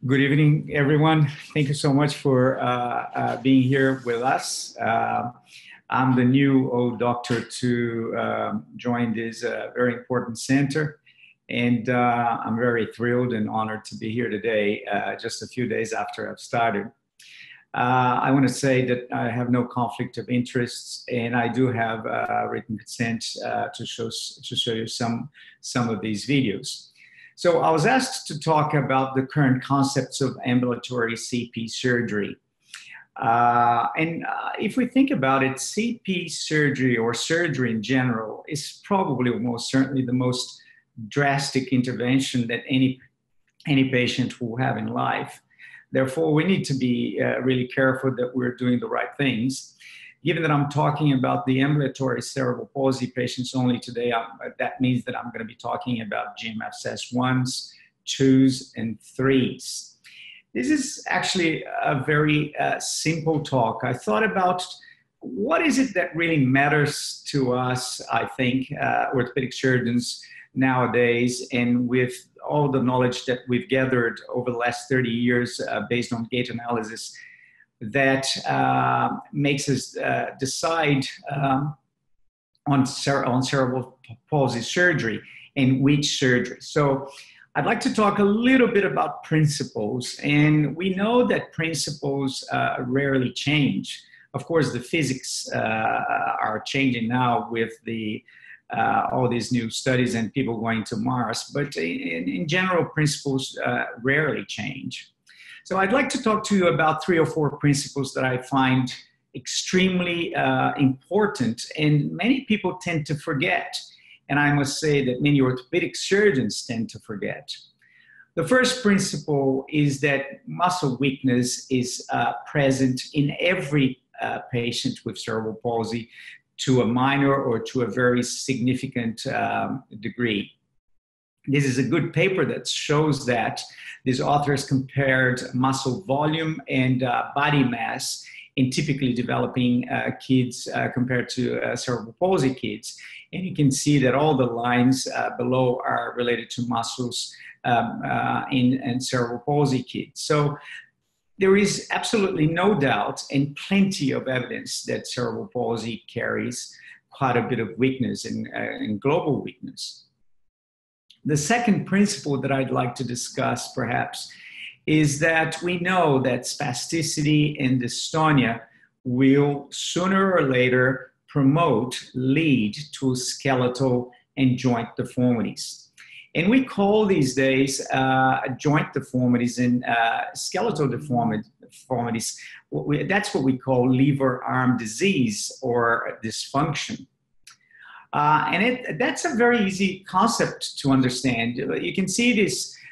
Good evening, everyone. Thank you so much for being here with us. I'm the new old doctor to join this very important center, and I'm very thrilled and honored to be here today, just a few days after I've started. I want to say that I have no conflict of interests, and I do have written consent to show you some of these videos. So I was asked to talk about the current concepts of ambulatory CP surgery. If we think about it, CP surgery or surgery in general is probably most certainly the most drastic intervention that any patient will have in life. Therefore, we need to be really careful that we're doing the right things. Given that I'm talking about the ambulatory cerebral palsy patients only today, that means that I'm going to be talking about GMFS 1s, 2s, and 3s. This is actually a very simple talk. I thought about what is it that really matters to us, I think, orthopedic surgeons nowadays, and with all the knowledge that we've gathered over the last 30 years based on gait analysis, that makes us decide on cerebral palsy surgery and which surgery. So I'd like to talk a little bit about principles, and we know that principles rarely change. Of course, the physics are changing now with all these new studies and people going to Mars, but in general, principles rarely change. So I'd like to talk to you about 3 or 4 principles that I find extremely important and many people tend to forget. And I must say that many orthopedic surgeons tend to forget. The first principle is that muscle weakness is present in every patient with cerebral palsy to a minor or to a very significant degree. This is a good paper that shows that. These authors compared muscle volume and body mass in typically developing kids compared to cerebral palsy kids. And you can see that all the lines below are related to muscles in cerebral palsy kids. So there is absolutely no doubt and plenty of evidence that cerebral palsy carries quite a bit of weakness and global weakness. The second principle that I'd like to discuss, perhaps, is that we know that spasticity and dystonia will sooner or later lead to skeletal and joint deformities. And we call these days joint deformities and skeletal deformities, that's what we call lever-arm disease or dysfunction. That's a very easy concept to understand. You can see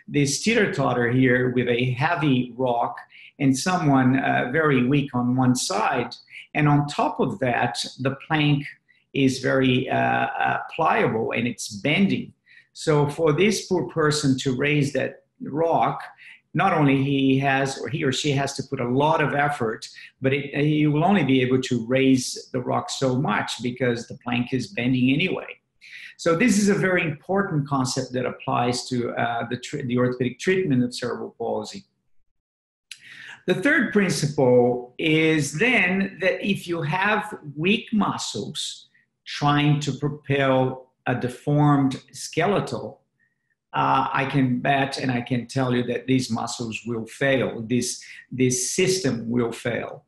this teeter-totter here with a heavy rock and someone very weak on one side. And on top of that, the plank is very pliable and it's bending. So for this poor person to raise that rock, not only he or she has to put a lot of effort, but he will only be able to raise the rock so much because the plank is bending anyway. So this is a very important concept that applies to the orthopedic treatment of cerebral palsy. The third principle is then that if you have weak muscles trying to propel a deformed skeletal, I can bet and I can tell you that these muscles will fail. This system will fail.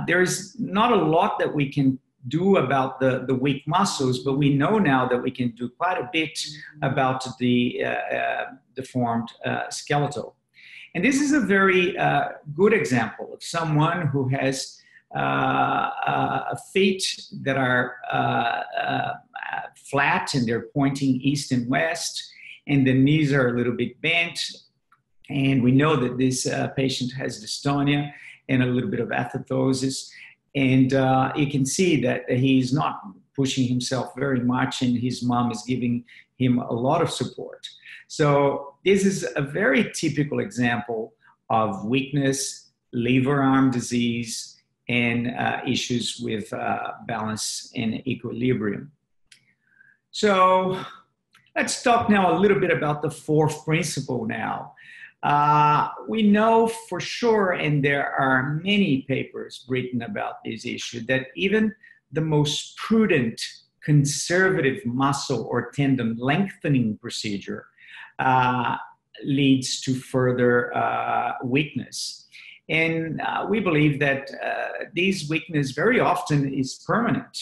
There's not a lot that we can do about the weak muscles, but we know now that we can do quite a bit about the deformed skeletal. And this is a very good example of someone who has feet that are flat and they're pointing east and west, and the knees are a little bit bent. And we know that this patient has dystonia and a little bit of athetosis. And you can see that he's not pushing himself very much, and his mom is giving him a lot of support. So this is a very typical example of weakness, lever-arm disease, and issues with balance and equilibrium. So let's talk now a little bit about the fourth principle now. We know for sure, and there are many papers written about this issue, that even the most prudent, conservative muscle or tendon lengthening procedure leads to further weakness. And we believe that this weakness very often is permanent.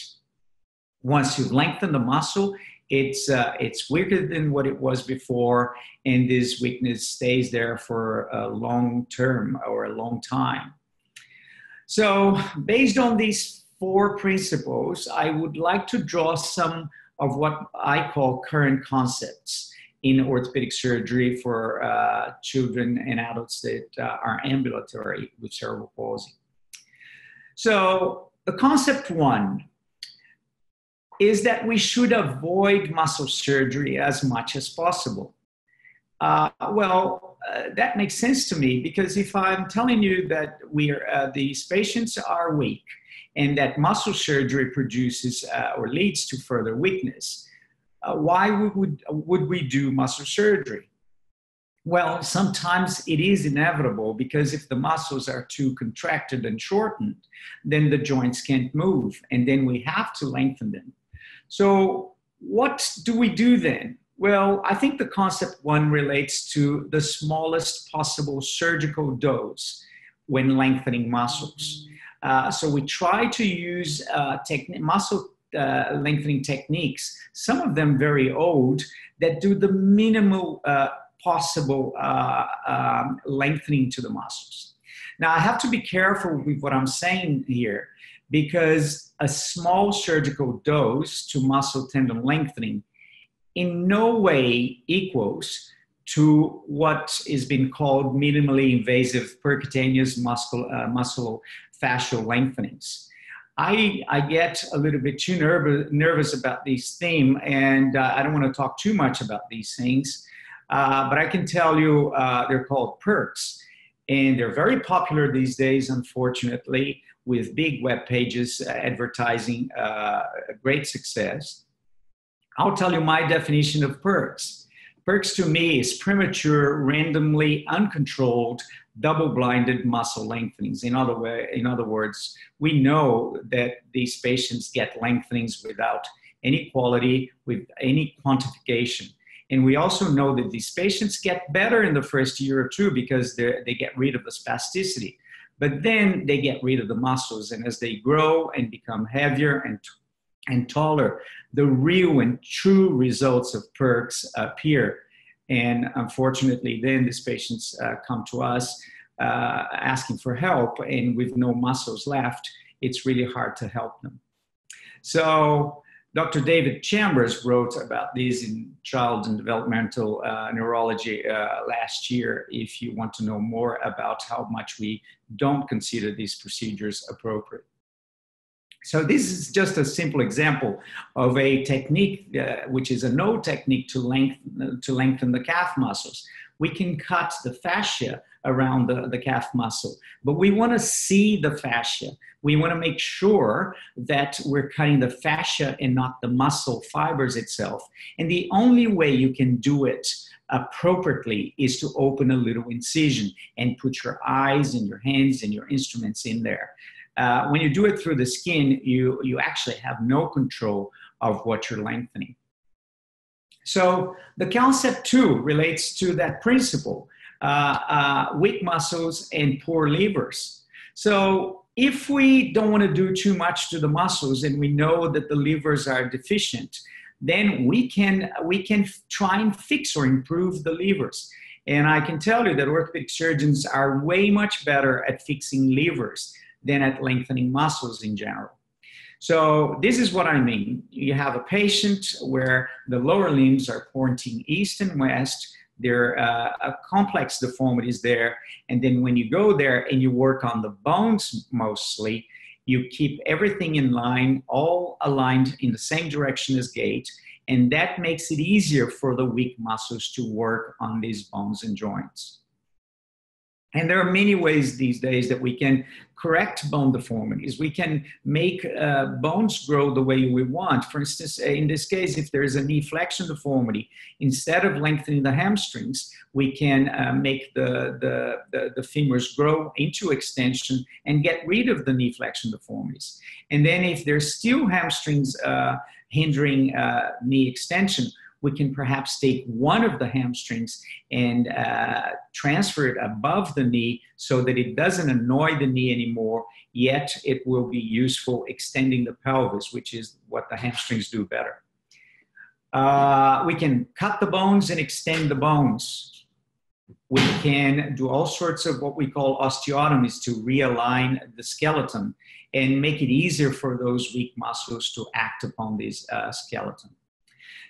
Once you've lengthened the muscle, it's weaker than what it was before, and this weakness stays there for a long term or a long time. So based on these 4 principles, I would like to draw some of what I call current concepts in orthopedic surgery for children and adults that are ambulatory with cerebral palsy. So the concept 1 is that we should avoid muscle surgery as much as possible. That makes sense to me, because if I'm telling you that these patients are weak and that muscle surgery produces or leads to further weakness, why would we do muscle surgery? Well, sometimes it is inevitable, because if the muscles are too contracted and shortened, then the joints can't move, and then we have to lengthen them. So what do we do then? Well, I think the concept 1 relates to the smallest possible surgical dose when lengthening muscles. So we try to use muscle lengthening techniques, some of them very old, that do the minimal possible lengthening to the muscles. Now, I have to be careful with what I'm saying here, because a small surgical dose to muscle tendon lengthening in no way equals to what is being called minimally invasive percutaneous muscle fascial lengthenings. I get a little bit too nervous about this theme, and I don't want to talk too much about these things, but I can tell you they're called perks, and they're very popular these days, unfortunately, with big web pages advertising great success. I'll tell you my definition of perks. Perks to me is premature, randomly uncontrolled, double-blinded muscle lengthenings. In other words, we know that these patients get lengthenings without any quality, with any quantification. And we also know that these patients get better in the first year or 2 because they get rid of the spasticity. But then they get rid of the muscles, and as they grow and become heavier and taller, the real and true results of perks appear. And unfortunately, then these patients come to us asking for help, and with no muscles left, it's really hard to help them. So Dr. David Chambers wrote about this in Child and Developmental Neurology last year, if you want to know more about how much we don't consider these procedures appropriate. So this is just a simple example of a technique, which is a no technique to lengthen the calf muscles. We can cut the fascia around the calf muscle, but we want to see the fascia. We want to make sure that we're cutting the fascia and not the muscle fibers itself. And the only way you can do it appropriately is to open a little incision and put your eyes and your hands and your instruments in there. When you do it through the skin, you actually have no control of what you're lengthening. So the concept 2 relates to that principle, weak muscles and poor levers. So if we don't want to do too much to the muscles and we know that the levers are deficient, then we can try and fix or improve the levers. And I can tell you that orthopedic surgeons are way much better at fixing levers than at lengthening muscles in general. So this is what I mean. You have a patient where the lower limbs are pointing east and west. There are complex deformities there. And then when you go there and you work on the bones mostly, you keep everything in line, all aligned in the same direction as gait. And that makes it easier for the weak muscles to work on these bones and joints. And there are many ways these days that we can correct bone deformities. We can make bones grow the way we want. For instance, in this case, if there is a knee flexion deformity, instead of lengthening the hamstrings, we can make the femurs grow into extension and get rid of the knee flexion deformities. And then if there's still hamstrings hindering knee extension, we can perhaps take one of the hamstrings and transfer it above the knee so that it doesn't annoy the knee anymore, yet it will be useful extending the pelvis, which is what the hamstrings do better. We can cut the bones and extend the bones. We can do all sorts of what we call osteotomies to realign the skeleton and make it easier for those weak muscles to act upon this skeleton.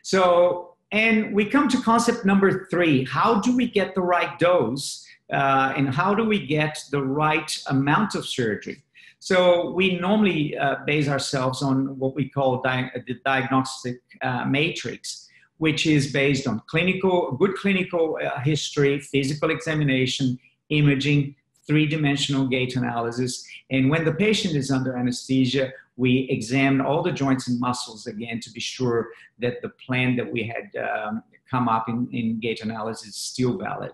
So, and we come to concept number 3. How do we get the right dose and how do we get the right amount of surgery? So we normally base ourselves on what we call the diagnostic matrix, which is based on good clinical history, physical examination, imaging, 3-dimensional gait analysis. And when the patient is under anesthesia, we examine all the joints and muscles again to be sure that the plan that we had come up in gait analysis is still valid.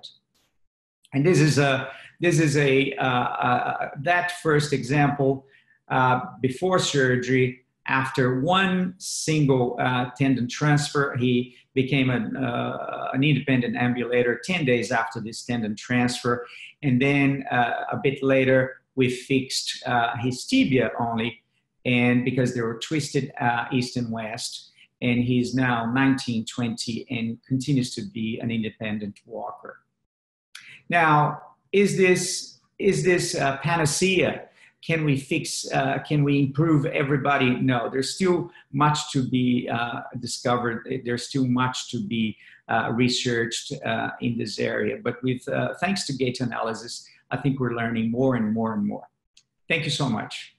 And this is that first example before surgery. After one single tendon transfer, he became an independent ambulator 10 days after this tendon transfer. And then a bit later, we fixed his tibia only, and because they were twisted east and west. And he's now 19, 20 and continues to be an independent walker. Now, is this panacea? Can we fix, can we improve everybody? No, there's still much to be discovered. There's still much to be researched in this area. But with thanks to gait analysis, I think we're learning more and more and more. Thank you so much.